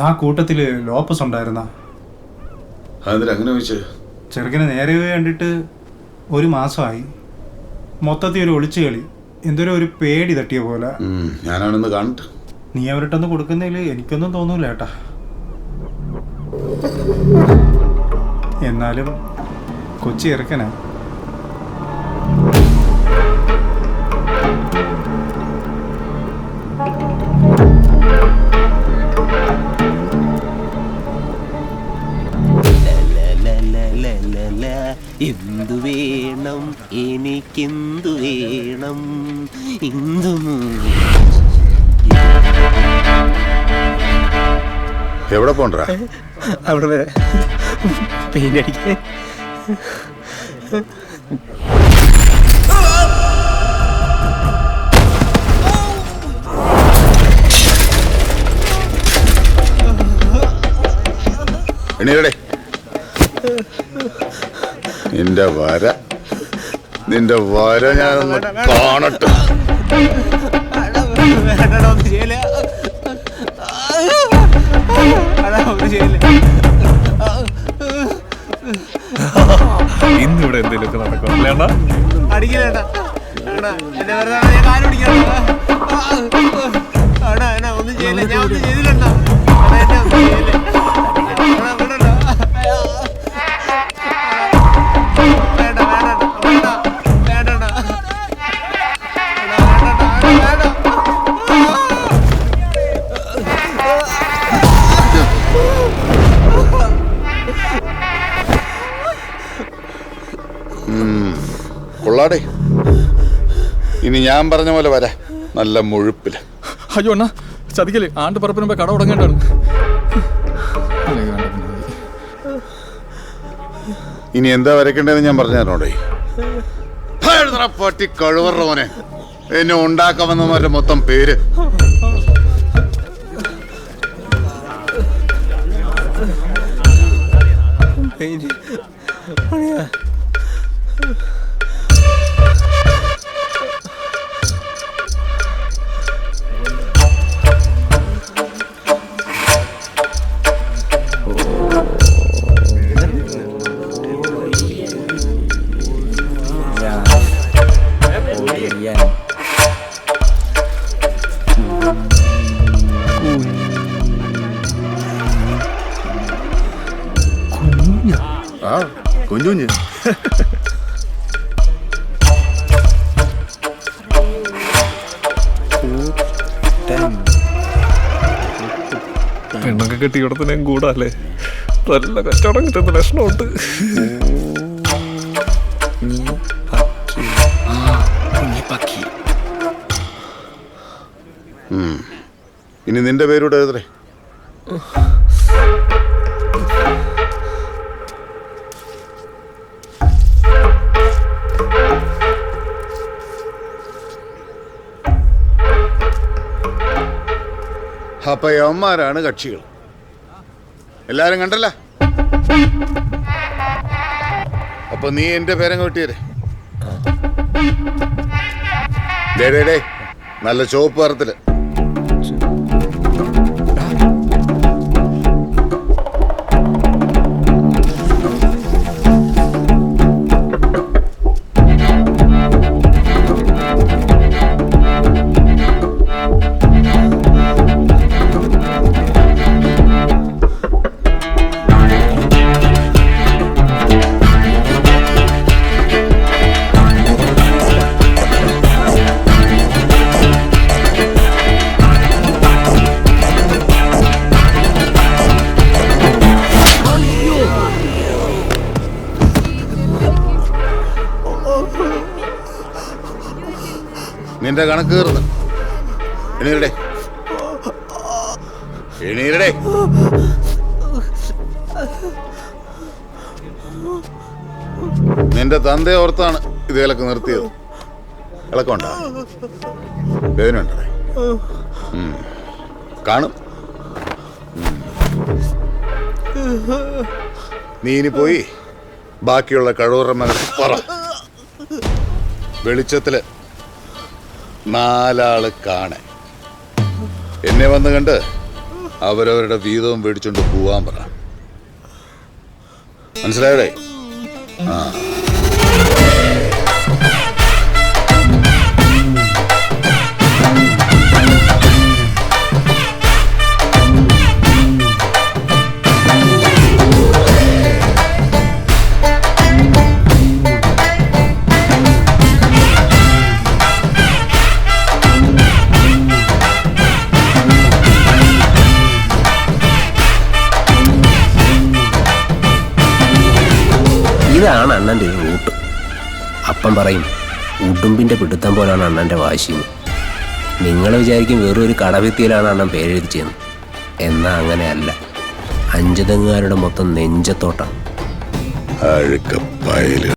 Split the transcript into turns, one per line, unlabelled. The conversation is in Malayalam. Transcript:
ആ കൂട്ടത്തിൽ ലോപ്പസ് ഉണ്ടായിരുന്ന.
അങ്ങനെ ചോദിച്ചു?
ചെറുക്കനെ നേരെ കണ്ടിട്ട് 1 മാസമായി. മൊത്തത്തിൽ ഒരു ഒളിച്ചു കളി, എന്തൊരു ഒരു പേടി തട്ടിയ പോലെ.
ഞാനാണെന്ന് കാണട്ടെ.
നീ അവരിട്ടൊന്ന് കൊടുക്കുന്നതിൽ എനിക്കൊന്നും തോന്നൂല ഏട്ടാ. എന്നാലും കൊച്ചി ചെറുക്കനാ.
എന്തു വേണം എനിക്കെന്തു വേണം ഇന്ദു.
എവിടെ പോണ്ടാ?
അവിടെ പെയിന്റ് അടിക്കാൻ.
എണീരടെ. നിന്റെ വര ഞാനൊന്ന് കാണട്ടെ.
ഇന്നിവിടെ എന്തെങ്കിലുമൊക്കെ നടക്കും.
അടിക്കില്ലേട്ടാ, ഒന്നും ചെയ്യില്ല, ഞാൻ ഒന്നും ചെയ്തില്ലണ്ടാ. എന്നെ ഒന്നും ചെയ്യില്ല.
കൊള്ളാടേ. ഇനി ഞാൻ പറഞ്ഞ പോലെ വരാ, നല്ല മുഴുപ്പില്.
അയ്യോ അണ്ണാ, ചതിക്കല്. ആണ്ട് പറപ്പിന് മുമ്പേ കട തുടങ്ങേണ്ടാണ്.
ഇനി എന്താ വരയ്ക്കേണ്ടതെന്ന് ഞാൻ പറഞ്ഞു തരണോടേ. പട്ടി കഴിവറ മോനെ, എന്നെ ഉണ്ടാക്കാമെന്നവരുടെ മൊത്തം പേര്.
കുഞ്ഞുഞ്ഞ് പെണ്ണൊക്കെ കെട്ടി ഇടത്തിനേം കൂടാല്ലേ. നല്ല കച്ചവടം കിട്ടുന്ന ലക്ഷണമുണ്ട്.
ഇനി നിന്റെ പേരൂടെ എഴുതേ. അപ്പൊ യവന്മാരാണ് കക്ഷികൾ. എല്ലാരും കണ്ടല്ല. അപ്പൊ നീ എന്റെ പേരങ്ങ് വെട്ടിയരെ. ഡേ നല്ല ചുവപ്പ് നിറത്തില്. നിന്റെ കണക്ക് കയറുന്നു. എണീരടെ. നിന്റെ തന്തയെ ഓർത്താണ് ഇതേലൊക്കെ നിർത്തിയത്. ഇളക്കമുണ്ടാ? വേദനയുണ്ടേ? കാണും. നീ ഇനി പോയി ബാക്കിയുള്ള കഴിവുറമ്മകൾ പറ. വെളിച്ചത്തില് 4 ആള് കാണാൻ എന്നെ വന്ന് കണ്ട് അവരവരുടെ വീതവും മേടിച്ചോണ്ട് പോവാൻ പറ. മനസ്സിലായടേ? ആ.
ഇതാണ് അണ്ണൻ്റെ ഒരു റൂട്ട്. അപ്പം പറയും ഉടുമ്പിൻ്റെ പിടുത്തം പോലാണ് അണ്ണൻ്റെ വാശിന്ന്. നിങ്ങൾ വിചാരിക്കും വെറൊരു കടവിത്തിയിലാണ് അണ്ണൻ പേരെഴുതിച്ചെന്ന്. എന്നാൽ അങ്ങനെയല്ല. അഞ്ചുതെങ്ങുകാരുടെ മൊത്തം നെഞ്ചത്തോട്ടാണ്.
അഴുക്കപ്പയലുകൾ.